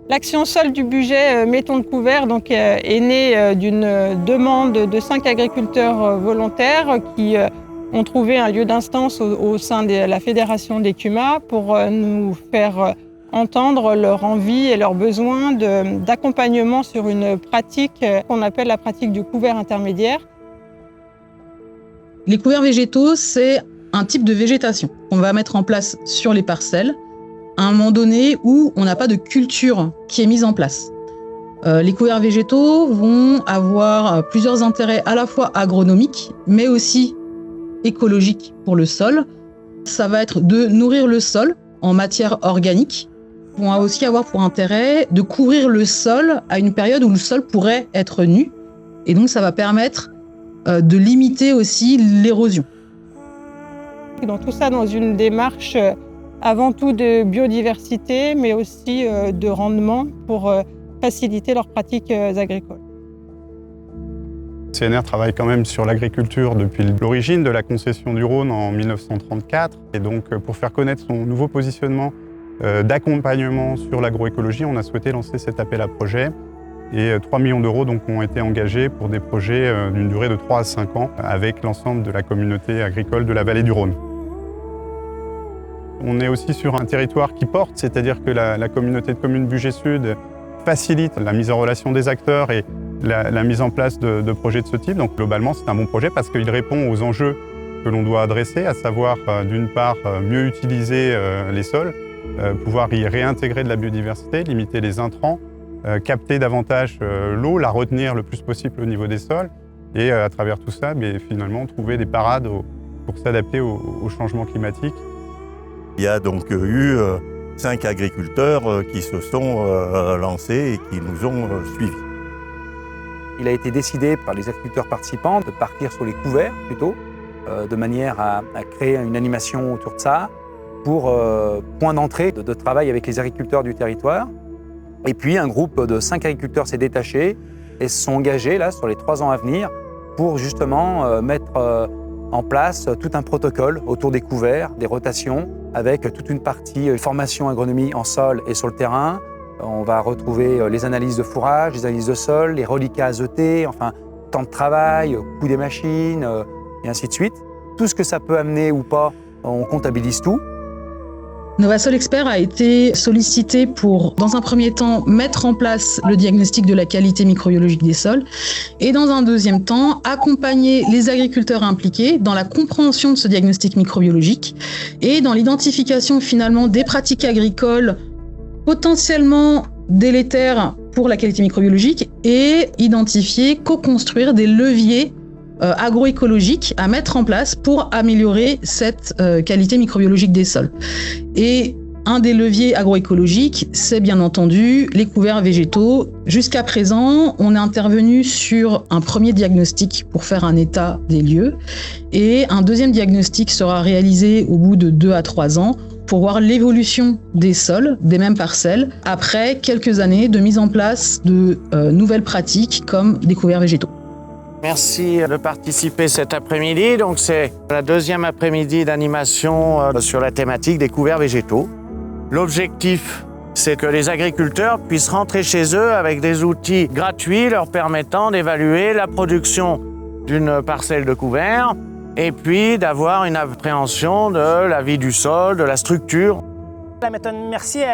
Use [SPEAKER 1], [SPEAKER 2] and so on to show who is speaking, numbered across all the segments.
[SPEAKER 1] L'action sol du budget Mettons le couvert est née d'une demande de 5 agriculteurs volontaires qui ont trouvé un lieu d'instance au sein de la Fédération des CUMA pour nous faire entendre leur envie et leurs besoins d'accompagnement sur une pratique qu'on appelle la pratique du couvert intermédiaire.
[SPEAKER 2] Les couverts végétaux, c'est un type de végétation qu'on va mettre en place sur les parcelles à un moment donné où on n'a pas de culture qui est mise en place. Les couverts végétaux vont avoir plusieurs intérêts à la fois agronomiques, mais aussi écologiques pour le sol. Ça va être de nourrir le sol en matière organique. Ils vont aussi avoir pour intérêt de couvrir le sol à une période où le sol pourrait être nu. Et donc ça va permettre de limiter aussi l'érosion.
[SPEAKER 1] Donc tout ça dans une démarche avant tout de biodiversité, mais aussi de rendement pour faciliter leurs pratiques agricoles.
[SPEAKER 3] CNR travaille quand même sur l'agriculture depuis l'origine de la concession du Rhône en 1934. Et donc pour faire connaître son nouveau positionnement d'accompagnement sur l'agroécologie, on a souhaité lancer cet appel à projet. Et 3 millions d'euros ont été engagés pour des projets d'une durée de 3 à 5 ans avec l'ensemble de la communauté agricole de la vallée du Rhône. On est aussi sur un territoire qui porte, c'est-à-dire que la communauté de communes Bugey Sud facilite la mise en relation des acteurs et la mise en place de projets de ce type. Donc globalement, c'est un bon projet parce qu'il répond aux enjeux que l'on doit adresser, à savoir d'une part mieux utiliser les sols, pouvoir y réintégrer de la biodiversité, limiter les intrants, capter davantage l'eau, la retenir le plus possible au niveau des sols et à travers tout ça, finalement trouver des parades pour s'adapter au changement climatique.
[SPEAKER 4] Il y a donc eu 5 agriculteurs qui se sont lancés et qui nous ont suivis.
[SPEAKER 5] Il a été décidé par les agriculteurs participants de partir sur les couverts plutôt, de manière à créer une animation autour de ça pour point d'entrée de travail avec les agriculteurs du territoire. Et puis un groupe de 5 agriculteurs s'est détaché et se sont engagés là, sur les 3 ans à venir pour justement mettre en place tout un protocole autour des couverts, des rotations, avec toute une partie formation agronomie en sol et sur le terrain. On va retrouver les analyses de fourrage, les analyses de sol, les reliquats azotés, enfin, temps de travail, coût des machines, et ainsi de suite. Tout ce que ça peut amener ou pas, on comptabilise tout.
[SPEAKER 2] Novasol Expert a été sollicité pour, dans un premier temps, mettre en place le diagnostic de la qualité microbiologique des sols et, dans un deuxième temps, accompagner les agriculteurs impliqués dans la compréhension de ce diagnostic microbiologique et dans l'identification finalement des pratiques agricoles potentiellement délétères pour la qualité microbiologique et identifier, co-construire des leviers agroécologiques à mettre en place pour améliorer cette qualité microbiologique des sols. Et un des leviers agroécologiques, c'est bien entendu les couverts végétaux. Jusqu'à présent, on est intervenu sur un premier diagnostic pour faire un état des lieux et un deuxième diagnostic sera réalisé au bout de 2 à 3 ans pour voir l'évolution des sols, des mêmes parcelles, après quelques années de mise en place de nouvelles pratiques comme des couverts végétaux.
[SPEAKER 6] Merci de participer cet après-midi. Donc c'est la deuxième après-midi d'animation sur la thématique des couverts végétaux. L'objectif, c'est que les agriculteurs puissent rentrer chez eux avec des outils gratuits leur permettant d'évaluer la production d'une parcelle de couvert et puis d'avoir une appréhension de la vie du sol, de la structure.
[SPEAKER 7] La méthode Mercier,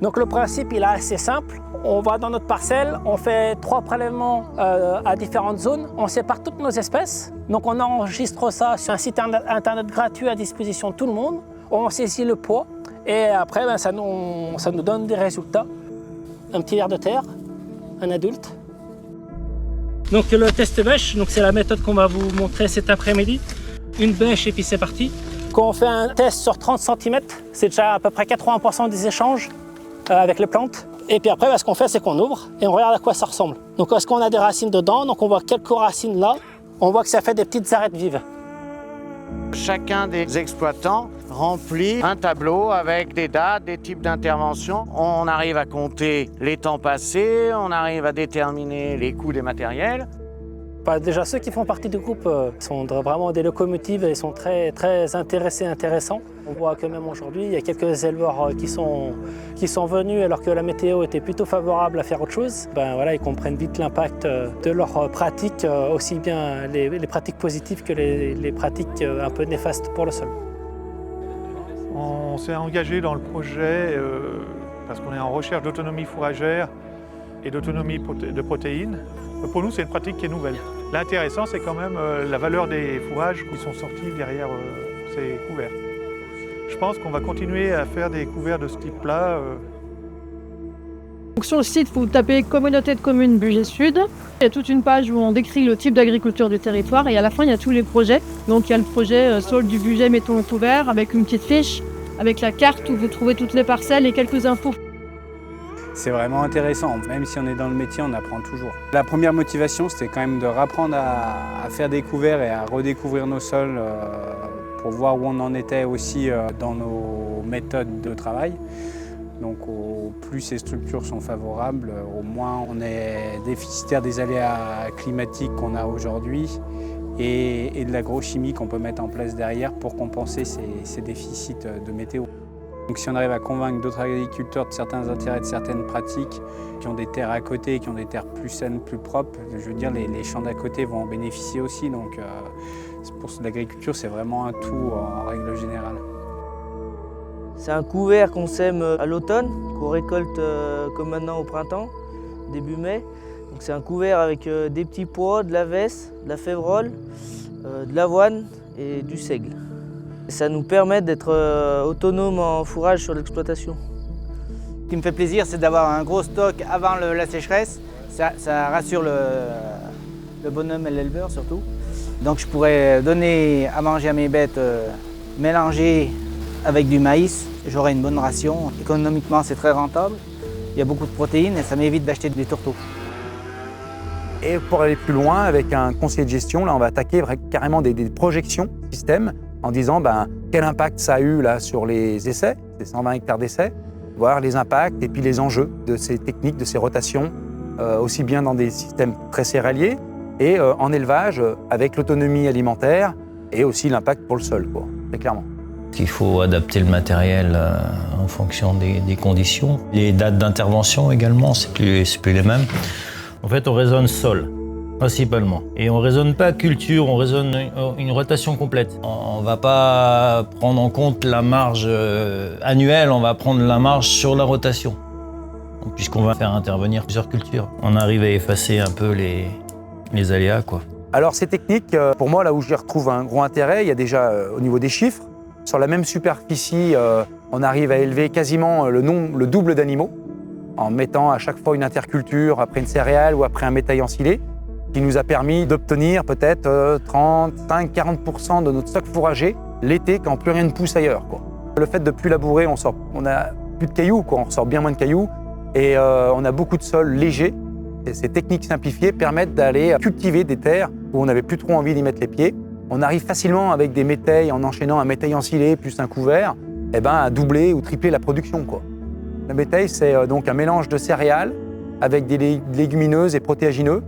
[SPEAKER 7] donc le principe il est assez simple. On va dans notre parcelle, on fait 3 prélèvements à différentes zones, on sépare toutes nos espèces. Donc on enregistre ça sur un site internet gratuit à disposition de tout le monde. On saisit le poids et après ça nous donne des résultats. Un petit ver de terre, un adulte. Donc le test bêche, c'est la méthode qu'on va vous montrer cet après-midi. Une bêche et puis c'est parti. Quand on fait un test sur 30 cm, c'est déjà à peu près 80% des échanges avec les plantes. Et puis après, ce qu'on fait, c'est qu'on ouvre et on regarde à quoi ça ressemble. Donc, est-ce qu'on a des racines dedans? Donc, on voit quelques racines là. On voit que ça fait des petites arêtes vives.
[SPEAKER 6] Chacun des exploitants remplit un tableau avec des dates, des types d'interventions. On arrive à compter les temps passés, on arrive à déterminer les coûts des matériels.
[SPEAKER 7] Déjà, ceux qui font partie du groupe sont vraiment des locomotives et sont très intéressés, intéressants. On voit que même aujourd'hui, il y a quelques éleveurs qui sont venus alors que la météo était plutôt favorable à faire autre chose. Voilà, ils comprennent vite l'impact de leurs pratiques, aussi bien les pratiques positives que les pratiques un peu néfastes pour le sol.
[SPEAKER 8] On s'est engagé dans le projet parce qu'on est en recherche d'autonomie fourragère et d'autonomie de protéines. Pour nous, c'est une pratique qui est nouvelle. L'intéressant, c'est quand même la valeur des fourrages qui sont sortis derrière ces couverts. Je pense qu'on va continuer à faire des couverts de ce type-là.
[SPEAKER 9] Donc sur le site, vous tapez Communauté de communes Bugey Sud. Il y a toute une page où on décrit le type d'agriculture du territoire et à la fin, il y a tous les projets. Donc il y a le projet Sol du Bugey, mettons au couvert, avec une petite fiche, avec la carte où vous trouvez toutes les parcelles et quelques infos.
[SPEAKER 10] C'est vraiment intéressant, même si on est dans le métier, on apprend toujours. La première motivation, c'était quand même de réapprendre à faire des couverts et à redécouvrir nos sols pour voir où on en était aussi dans nos méthodes de travail. Donc au plus ces structures sont favorables, au moins on est déficitaire des aléas climatiques qu'on a aujourd'hui et de l'agrochimie qu'on peut mettre en place derrière pour compenser ces déficits de météo. Donc si on arrive à convaincre d'autres agriculteurs de certains intérêts, de certaines pratiques, qui ont des terres à côté, qui ont des terres plus saines, plus propres, je veux dire les champs d'à côté vont en bénéficier aussi. Donc pour l'agriculture, c'est vraiment un tout en règle générale.
[SPEAKER 11] C'est un couvert qu'on sème à l'automne, qu'on récolte comme maintenant au printemps, début mai. Donc c'est un couvert avec des petits pois, de la vesse, de la févrole, de l'avoine et du seigle. Ça nous permet d'être autonomes en fourrage sur l'exploitation.
[SPEAKER 12] Ce qui me fait plaisir, c'est d'avoir un gros stock avant la sécheresse. Ça rassure le bonhomme et l'éleveur surtout. Donc je pourrais donner à manger à mes bêtes mélangées avec du maïs. J'aurai une bonne ration. Économiquement, c'est très rentable. Il y a beaucoup de protéines et ça m'évite d'acheter des tourteaux.
[SPEAKER 5] Et pour aller plus loin, avec un conseiller de gestion, là, on va attaquer carrément des projections système en disant quel impact ça a eu là, sur les essais, ces 120 hectares d'essais, voir les impacts et puis les enjeux de ces techniques, de ces rotations, aussi bien dans des systèmes très céréaliers et en élevage avec l'autonomie alimentaire et aussi l'impact pour le sol, quoi, très clairement.
[SPEAKER 13] Il faut adapter le matériel en fonction des conditions. Les dates d'intervention également, c'est plus les mêmes. En fait, on raisonne sol, principalement. Et on ne raisonne pas culture, on raisonne une rotation complète. On ne va pas prendre en compte la marge annuelle, on va prendre la marge sur la rotation. Puisqu'on va faire intervenir plusieurs cultures. On arrive à effacer un peu les aléas, quoi.
[SPEAKER 5] Alors ces techniques, pour moi, là où j'y retrouve un gros intérêt, il y a déjà au niveau des chiffres. Sur la même superficie, on arrive à élever quasiment le double d'animaux en mettant à chaque fois une interculture après une céréale ou après un bétail ensilé, qui nous a permis d'obtenir peut-être 35-40% de notre stock fourragé l'été quand plus rien ne pousse ailleurs, quoi. Le fait de plus labourer, on a plus de cailloux, quoi. On ressort bien moins de cailloux et on a beaucoup de sols légers. Et ces techniques simplifiées permettent d'aller cultiver des terres où on n'avait plus trop envie d'y mettre les pieds. On arrive facilement avec des métails, en enchaînant un métail ensilé plus un couvert, à doubler ou tripler la production, quoi. Le bétail, c'est donc un mélange de céréales avec des légumineuses et protéagineux.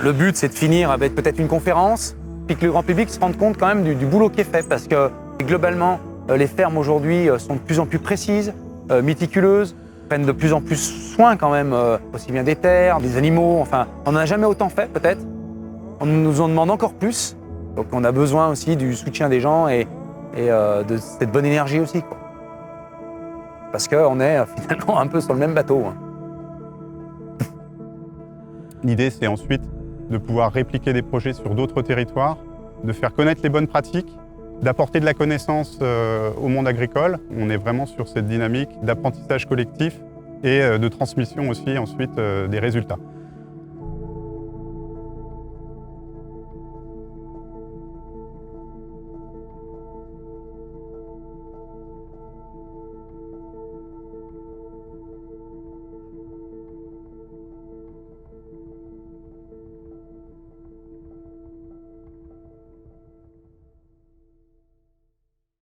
[SPEAKER 5] Le but, c'est de finir avec peut-être une conférence, puis que le grand public se rende compte quand même du boulot qui est fait, parce que globalement, les fermes aujourd'hui sont de plus en plus précises, méticuleuses, prennent de plus en plus soin quand même, aussi bien des terres, des animaux, enfin, on n'en a jamais autant fait peut-être. On nous en demande encore plus, donc on a besoin aussi du soutien des gens et de cette bonne énergie aussi, quoi. Parce qu'on est finalement un peu sur le même bateau.
[SPEAKER 3] L'idée, c'est ensuite de pouvoir répliquer des projets sur d'autres territoires, de faire connaître les bonnes pratiques, d'apporter de la connaissance au monde agricole. On est vraiment sur cette dynamique d'apprentissage collectif et de transmission aussi ensuite des résultats.